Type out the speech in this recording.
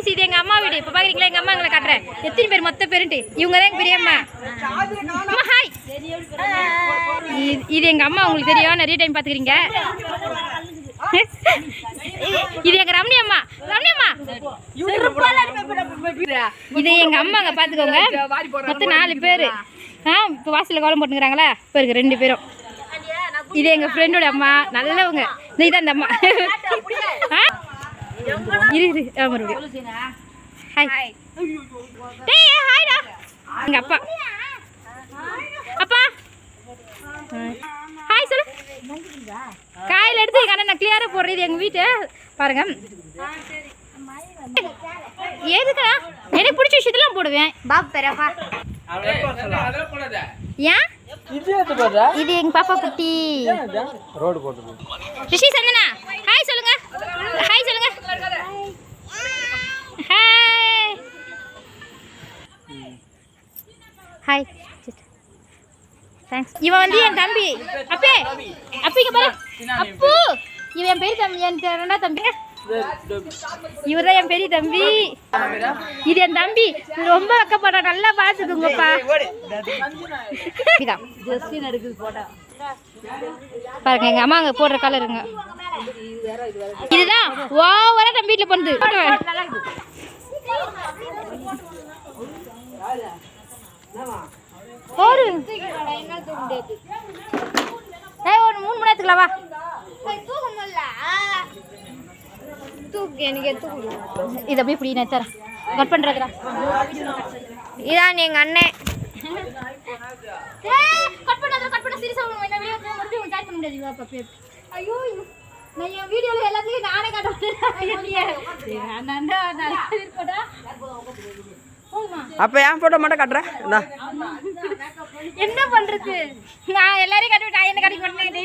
Guys இது எங்க அம்மா வீடு. இப்ப பாக்குறீங்களா எங்க அம்மா எங்களை காட்டுறேன். எத்தனை பேர் மொத்த பேருட்டு இவங்க தான் எங்க பெரியம்மா. அம்மா ஹாய். இது எங்க அம்மா உங்களுக்கு தெரியும், நிறைய டைம் பாத்துக்கிறீங்க. இது எங்க ரமணி அம்மா. இது எங்க அம்மாங்க பாத்துக்கோங்க. மொத்தம் 4 பேரு. இப்போ வாசல்ல கோலம் போட்டுக்கிறாங்களா இப்போ இருக்கு 2 பேரும். இது எங்க ஃப்ரெண்டோட அம்மா, நல்லவங்க. இதுதான் அந்த அம்மா. இரு மறுபடியும் ஹாய். டேய் ஹாய்டா. எங்க அப்பா ஹாய் சொல்லு. காயில் எடுத்து எங்க அண்ணன் கிளியரா போடுறது எங்க வீட்டு பாருங்க. எதுக்கா எனக்கு பிடிச்ச விஷயத்தெல்லாம் போடுவேன். பாபு பெரப்பா ஏன் இது எங்க பாப்பா குட்டி ரோடு போட்டு ரிஷி சந்தனா ஹாய் சொல்லுங்க. ஹாய் சொல்லுங்க. Hi hi thanks. இவன் வந்து என் தம்பி. அப்பிங்க பாரு அப்பு. இவன் என் பெரிய தம்பி, என் 2ஆவது தம்பி. இவர் தான் என் பெரிய தம்பி. இது என் தம்பி. ரொம்ப வெக்கப்படுற, நல்லா பாத்துக்குங்கப்பா. பாருங்க எங்க அம்மா அங்க போடுற கலருங்க. இதுதான் ஓவரா நம்ம வீட்டுல பண்ணுது. ஒரு 3 மணி நேரத்துக்குலவா இது அப்படியே இப்படி நான் தரேன். கட் பண்ணுறதுடா. இதான் எங்கள் அண்ணன். கட் பண்ண சீரியஸாக ஜாயின் பண்ண முடியாது. ஐயோ நான் என் வீடியோவில் எல்லாத்தையும் நானே காட்டுறேன். அப்போ என் ஃபோட்டோ மட்டும் காட்டுறேன். என்ன பண்ணுறது, நான் எல்லாரையும் காட்டுவேன். நான் என்ன காட்டி பண்ணேன்.